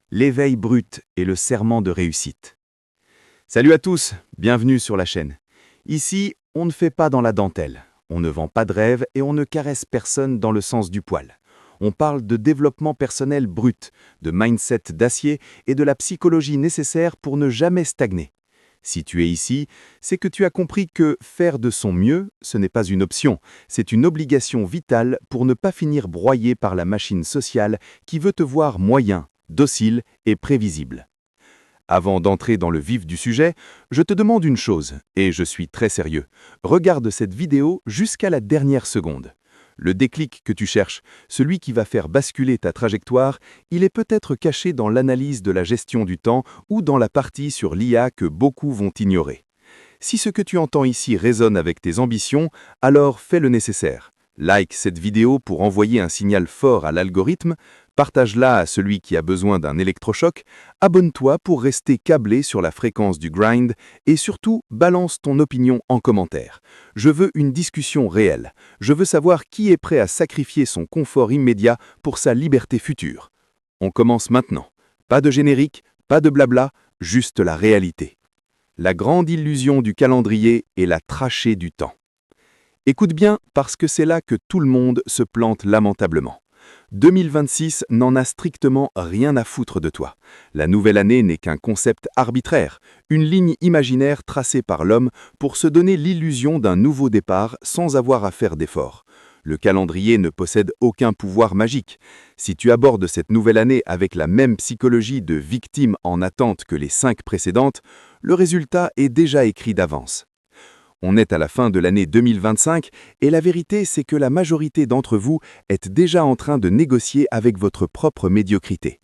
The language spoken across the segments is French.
l'éveil brut et le serment de réussite. Salut à tous, bienvenue sur la chaîne. Ici, on ne fait pas dans la dentelle, on ne vend pas de rêves et on ne caresse personne dans le sens du poil. On parle de développement personnel brut, de mindset d'acier et de la psychologie nécessaire pour ne jamais stagner. Si tu es ici, c'est que tu as compris que faire de son mieux, ce n'est pas une option, c'est une obligation vitale pour ne pas finir broyé par la machine sociale qui veut te voir moyen, docile et prévisible. Avant d'entrer dans le vif du sujet, je te demande une chose, et je suis très sérieux. Regarde cette vidéo jusqu'à la dernière seconde. Le déclic que tu cherches, celui qui va faire basculer ta trajectoire, il est peut-être caché dans l'analyse de la gestion du temps ou dans la partie sur l'IA que beaucoup vont ignorer. Si ce que tu entends ici résonne avec tes ambitions, alors fais le nécessaire. Like cette vidéo pour envoyer un signal fort à l'algorithme, partage-la à celui qui a besoin d'un électrochoc, abonne-toi pour rester câblé sur la fréquence du grind et surtout balance ton opinion en commentaire. Je veux une discussion réelle. Je veux savoir qui est prêt à sacrifier son confort immédiat pour sa liberté future. On commence maintenant. Pas de générique, pas de blabla, juste la réalité. La grande illusion du calendrier est la trachée du temps. Écoute bien parce que c'est là que tout le monde se plante lamentablement. 2026 n'en a strictement rien à foutre de toi. La nouvelle année n'est qu'un concept arbitraire, une ligne imaginaire tracée par l'homme pour se donner l'illusion d'un nouveau départ sans avoir à faire d'efforts. Le calendrier ne possède aucun pouvoir magique. Si tu abordes cette nouvelle année avec la même psychologie de victime en attente que les 5 précédentes, le résultat est déjà écrit d'avance. On est à la fin de l'année 2025 et la vérité c'est que la majorité d'entre vous est déjà en train de négocier avec votre propre médiocrité.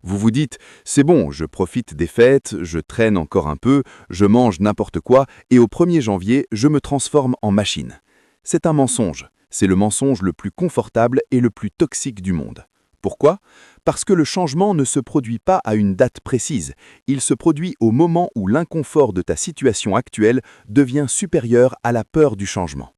Vous vous dites « c'est bon, je profite des fêtes, je traîne encore un peu, je mange n'importe quoi et au 1er janvier, je me transforme en machine ». C'est un mensonge. C'est le mensonge le plus confortable et le plus toxique du monde. Pourquoi ? Parce que le changement ne se produit pas à une date précise, il se produit au moment où l'inconfort de ta situation actuelle devient supérieur à la peur du changement.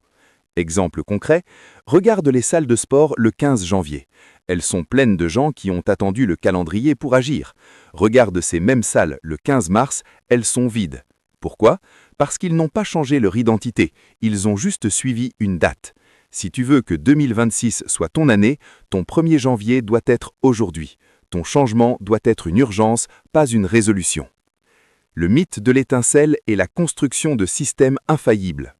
Exemple concret, regarde les salles de sport le 15 janvier. Elles sont pleines de gens qui ont attendu le calendrier pour agir. Regarde ces mêmes salles le 15 mars, elles sont vides. Pourquoi ? Parce qu'ils n'ont pas changé leur identité, ils ont juste suivi une date. Si tu veux que 2026 soit ton année, ton 1er janvier doit être aujourd'hui. Ton changement doit être une urgence, pas une résolution. Le mythe de l'étincelle est la construction de systèmes infaillibles.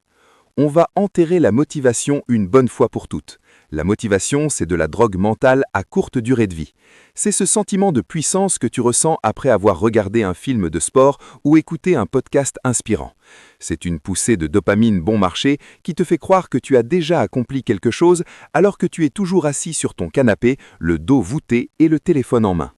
On va enterrer la motivation une bonne fois pour toutes. La motivation, c'est de la drogue mentale à courte durée de vie. C'est ce sentiment de puissance que tu ressens après avoir regardé un film de sport ou écouté un podcast inspirant. C'est une poussée de dopamine bon marché qui te fait croire que tu as déjà accompli quelque chose alors que tu es toujours assis sur ton canapé, le dos voûté et le téléphone en main.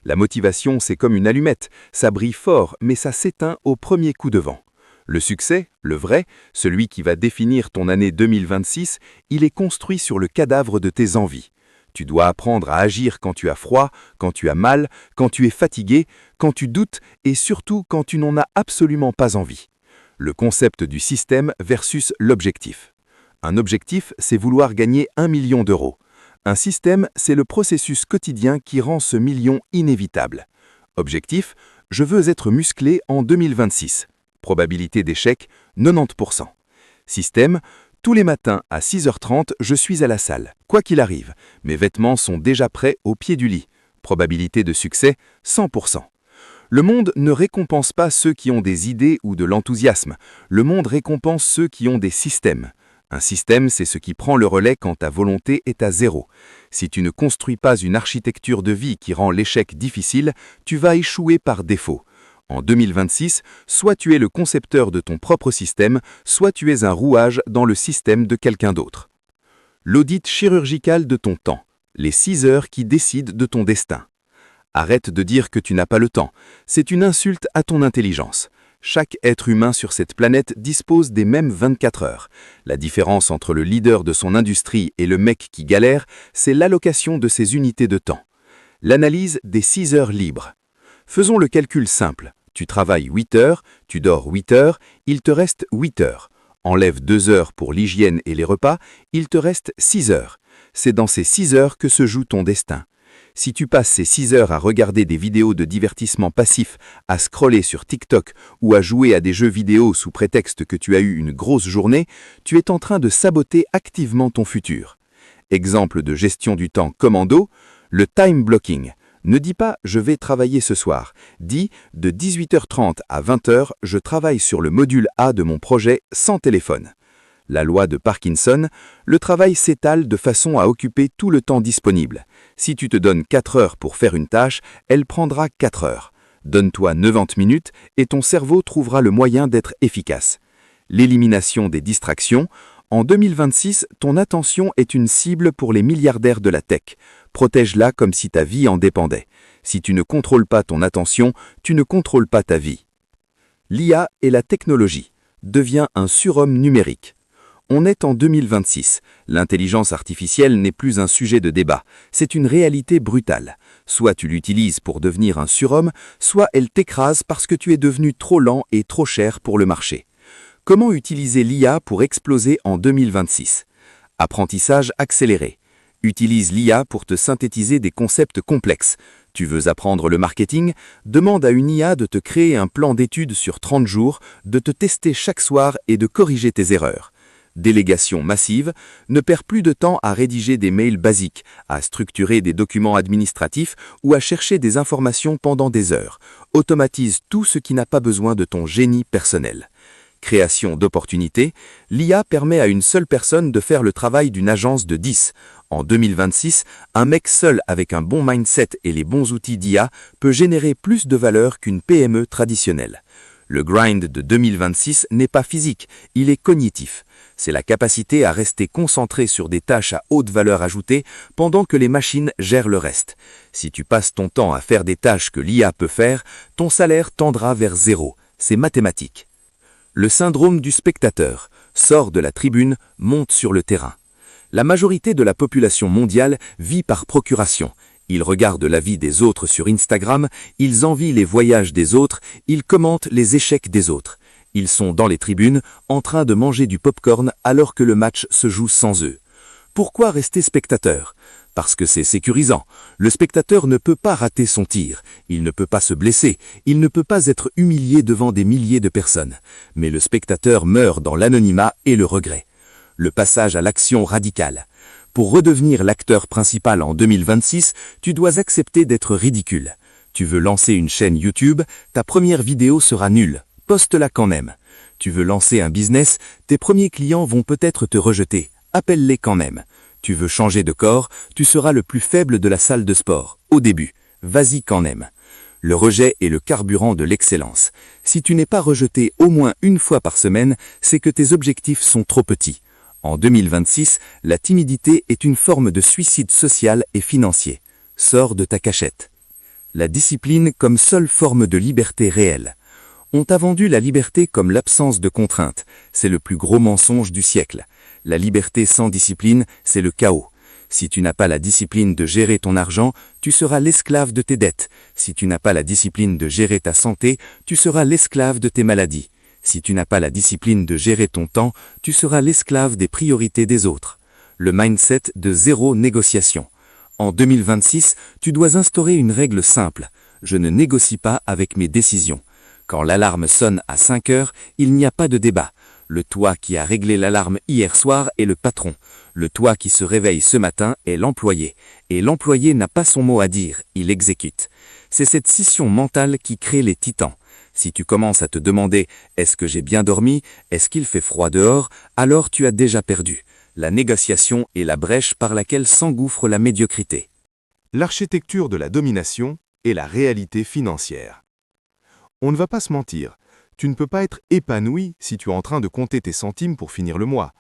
La motivation, c'est comme une allumette, ça brille fort mais ça s'éteint au premier coup de vent. Le succès, le vrai, celui qui va définir ton année 2026, il est construit sur le cadavre de tes envies. Tu dois apprendre à agir quand tu as froid, quand tu as mal, quand tu es fatigué, quand tu doutes et surtout quand tu n'en as absolument pas envie. Le concept du système versus l'objectif. Un objectif, c'est vouloir gagner 1 million d'euros. Un système, c'est le processus quotidien qui rend ce million inévitable. Objectif, je veux être musclé en 2026. Probabilité d'échec, 90%. Système, tous les matins à 6h30, je suis à la salle. Quoi qu'il arrive, mes vêtements sont déjà prêts au pied du lit. Probabilité de succès, 100%. Le monde ne récompense pas ceux qui ont des idées ou de l'enthousiasme. Le monde récompense ceux qui ont des systèmes. Un système, c'est ce qui prend le relais quand ta volonté est à zéro. Si tu ne construis pas une architecture de vie qui rend l'échec difficile, tu vas échouer par défaut. En 2026, soit tu es le concepteur de ton propre système, soit tu es un rouage dans le système de quelqu'un d'autre. L'audit chirurgical de ton temps, les 6 heures qui décident de ton destin. Arrête de dire que tu n'as pas le temps, c'est une insulte à ton intelligence. Chaque être humain sur cette planète dispose des mêmes 24 heures. La différence entre le leader de son industrie et le mec qui galère, c'est l'allocation de ces unités de temps. L'analyse des 6 heures libres. Faisons le calcul simple. Tu travailles 8 heures, tu dors 8 heures, il te reste 8 heures. Enlève 2 heures pour l'hygiène et les repas, il te reste 6 heures. C'est dans ces 6 heures que se joue ton destin. Si tu passes ces 6 heures à regarder des vidéos de divertissement passif, à scroller sur TikTok ou à jouer à des jeux vidéo sous prétexte que tu as eu une grosse journée, tu es en train de saboter activement ton futur. Exemple de gestion du temps commando, le time blocking. Ne dis pas « je vais travailler ce soir ». Dis « de 18h30 à 20h, je travaille sur le module A de mon projet sans téléphone ». La loi de Parkinson, le travail s'étale de façon à occuper tout le temps disponible. Si tu te donnes 4 heures pour faire une tâche, elle prendra 4 heures. Donne-toi 90 minutes et ton cerveau trouvera le moyen d'être efficace. L'élimination des distractions. En 2026, ton attention est une cible pour les milliardaires de la tech. Protège-la comme si ta vie en dépendait. Si tu ne contrôles pas ton attention, tu ne contrôles pas ta vie. L'IA et la technologie. Devient un surhomme numérique. On est en 2026. L'intelligence artificielle n'est plus un sujet de débat. C'est une réalité brutale. Soit tu l'utilises pour devenir un surhomme, soit elle t'écrase parce que tu es devenu trop lent et trop cher pour le marché. Comment utiliser l'IA pour exploser en 2026? Apprentissage accéléré. Utilise l'IA pour te synthétiser des concepts complexes. Tu veux apprendre le marketing? Demande à une IA de te créer un plan d'études sur 30 jours, de te tester chaque soir et de corriger tes erreurs. Délégation massive, ne perds plus de temps à rédiger des mails basiques, à structurer des documents administratifs ou à chercher des informations pendant des heures. Automatise tout ce qui n'a pas besoin de ton génie personnel. Création d'opportunités, l'IA permet à une seule personne de faire le travail d'une agence de 10. En 2026, un mec seul avec un bon mindset et les bons outils d'IA peut générer plus de valeur qu'une PME traditionnelle. Le grind de 2026 n'est pas physique, il est cognitif. C'est la capacité à rester concentré sur des tâches à haute valeur ajoutée pendant que les machines gèrent le reste. Si tu passes ton temps à faire des tâches que l'IA peut faire, ton salaire tendra vers zéro. C'est mathématique. Le syndrome du spectateur. Sort de la tribune, monte sur le terrain. La majorité de la population mondiale vit par procuration. Ils regardent la vie des autres sur Instagram, ils envient les voyages des autres, ils commentent les échecs des autres. Ils sont dans les tribunes, en train de manger du popcorn alors que le match se joue sans eux. Pourquoi rester spectateur? Parce que c'est sécurisant. Le spectateur ne peut pas rater son tir, il ne peut pas se blesser, il ne peut pas être humilié devant des milliers de personnes. Mais le spectateur meurt dans l'anonymat et le regret. Le passage à l'action radicale. Pour redevenir l'acteur principal en 2026, tu dois accepter d'être ridicule. Tu veux lancer une chaîne YouTube, ta première vidéo sera nulle. Poste-la quand même. Tu veux lancer un business, tes premiers clients vont peut-être te rejeter. Appelle-les quand même. Tu veux changer de corps, tu seras le plus faible de la salle de sport. Au début, vas-y quand même. Le rejet est le carburant de l'excellence. Si tu n'es pas rejeté au moins une fois par semaine, c'est que tes objectifs sont trop petits. En 2026, la timidité est une forme de suicide social et financier. Sors de ta cachette. La discipline comme seule forme de liberté réelle. On t'a vendu la liberté comme l'absence de contraintes. C'est le plus gros mensonge du siècle. La liberté sans discipline, c'est le chaos. Si tu n'as pas la discipline de gérer ton argent, tu seras l'esclave de tes dettes. Si tu n'as pas la discipline de gérer ta santé, tu seras l'esclave de tes maladies. Si tu n'as pas la discipline de gérer ton temps, tu seras l'esclave des priorités des autres. Le mindset de zéro négociation. En 2026, tu dois instaurer une règle simple. Je ne négocie pas avec mes décisions. Quand l'alarme sonne à 5 heures, il n'y a pas de débat. Le toi qui a réglé l'alarme hier soir est le patron. Le toi qui se réveille ce matin est l'employé. Et l'employé n'a pas son mot à dire, il exécute. C'est cette scission mentale qui crée les titans. Si tu commences à te demander « Est-ce que j'ai bien dormi? Est-ce qu'il fait froid dehors ?» alors tu as déjà perdu. La négociation est la brèche par laquelle s'engouffre la médiocrité. L'architecture de la domination et la réalité financière. On ne va pas se mentir, tu ne peux pas être épanoui si tu es en train de compter tes centimes pour finir le mois.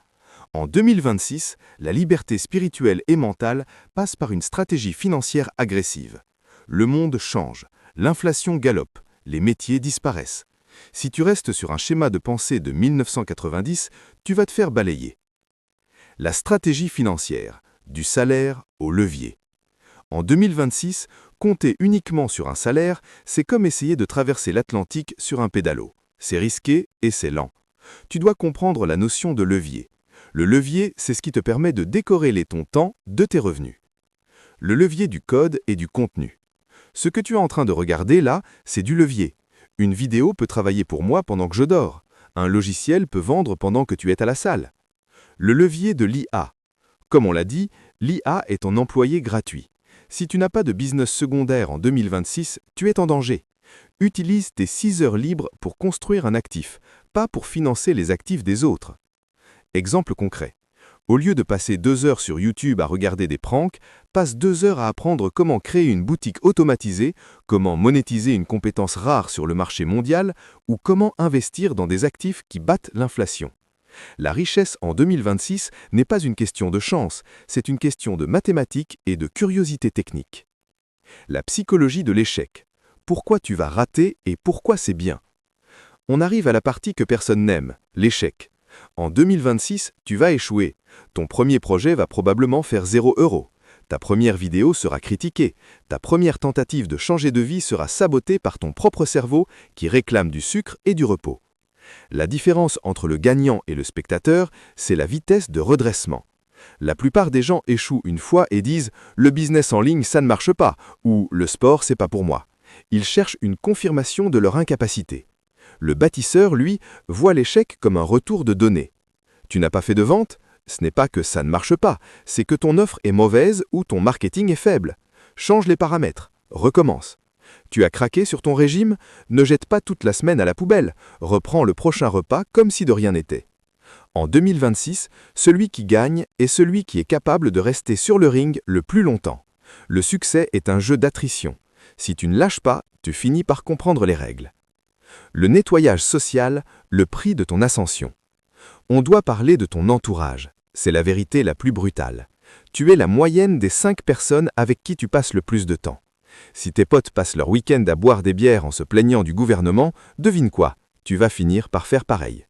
En 2026, la liberté spirituelle et mentale passe par une stratégie financière agressive. Le monde change, l'inflation galope, les métiers disparaissent. Si tu restes sur un schéma de pensée de 1990, tu vas te faire balayer. La stratégie financière, du salaire au levier. En 2026, compter uniquement sur un salaire, c'est comme essayer de traverser l'Atlantique sur un pédalo. C'est risqué et c'est lent. Tu dois comprendre la notion de levier. Le levier, c'est ce qui te permet de décorréler ton temps de tes revenus. Le levier du code et du contenu. Ce que tu es en train de regarder là, c'est du levier. Une vidéo peut travailler pour moi pendant que je dors. Un logiciel peut vendre pendant que tu es à la salle. Le levier de l'IA. Comme on l'a dit, l'IA est ton employé gratuit. Si tu n'as pas de business secondaire en 2026, tu es en danger. Utilise tes 6 heures libres pour construire un actif, pas pour financer les actifs des autres. Exemple concret. Au lieu de passer 2 heures sur YouTube à regarder des pranks, passe 2 heures à apprendre comment créer une boutique automatisée, comment monétiser une compétence rare sur le marché mondial ou comment investir dans des actifs qui battent l'inflation. La richesse en 2026 n'est pas une question de chance, c'est une question de mathématiques et de curiosité technique. La psychologie de l'échec. Pourquoi tu vas rater et pourquoi c'est bien? On arrive à la partie que personne n'aime, l'échec. En 2026, tu vas échouer. Ton premier projet va probablement faire 0 €. Ta première vidéo sera critiquée. Ta première tentative de changer de vie sera sabotée par ton propre cerveau qui réclame du sucre et du repos. La différence entre le gagnant et le spectateur, c'est la vitesse de redressement. La plupart des gens échouent une fois et disent « le business en ligne, ça ne marche pas » ou « le sport, c'est pas pour moi ». Ils cherchent une confirmation de leur incapacité. Le bâtisseur, lui, voit l'échec comme un retour de données. Tu n'as pas fait de vente? Ce n'est pas que ça ne marche pas, c'est que ton offre est mauvaise ou ton marketing est faible. Change les paramètres, recommence. Tu as craqué sur ton régime? Ne jette pas toute la semaine à la poubelle, reprends le prochain repas comme si de rien n'était. En 2026, celui qui gagne est celui qui est capable de rester sur le ring le plus longtemps. Le succès est un jeu d'attrition. Si tu ne lâches pas, tu finis par comprendre les règles. Le nettoyage social, le prix de ton ascension. On doit parler de ton entourage. C'est la vérité la plus brutale. Tu es la moyenne des 5 personnes avec qui tu passes le plus de temps. Si tes potes passent leur week-end à boire des bières en se plaignant du gouvernement, devine quoi? Tu vas finir par faire pareil.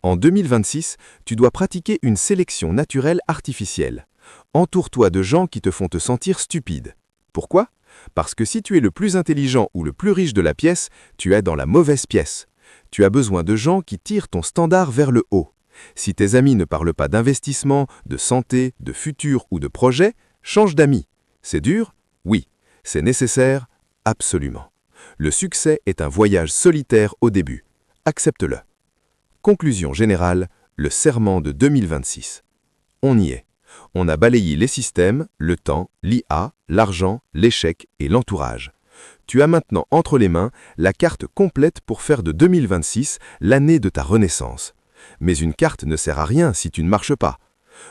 En 2026, tu dois pratiquer une sélection naturelle artificielle. Entoure-toi de gens qui te font te sentir stupide. Pourquoi? Parce que si tu es le plus intelligent ou le plus riche de la pièce, tu es dans la mauvaise pièce. Tu as besoin de gens qui tirent ton standard vers le haut. Si tes amis ne parlent pas d'investissement, de santé, de futur ou de projet, change d'amis. C'est dur? Oui. C'est nécessaire? Absolument. Le succès est un voyage solitaire au début. Accepte-le. Conclusion générale, le serment de 2026. On y est. On a balayé les systèmes, le temps, l'IA, l'argent, l'échec et l'entourage. Tu as maintenant entre les mains la carte complète pour faire de 2026 l'année de ta renaissance. Mais une carte ne sert à rien si tu ne marches pas.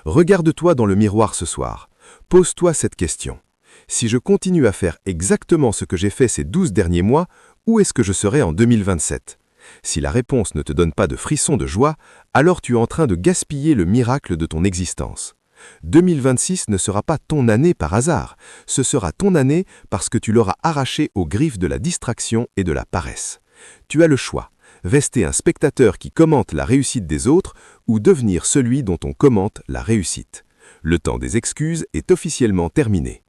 Regarde-toi dans le miroir ce soir. Pose-toi cette question. Si je continue à faire exactement ce que j'ai fait ces 12 derniers mois, où est-ce que je serai en 2027? Si la réponse ne te donne pas de frisson de joie, alors tu es en train de gaspiller le miracle de ton existence. 2026 ne sera pas ton année par hasard, ce sera ton année parce que tu l'auras arraché aux griffes de la distraction et de la paresse. Tu as le choix, rester un spectateur qui commente la réussite des autres ou devenir celui dont on commente la réussite. Le temps des excuses est officiellement terminé.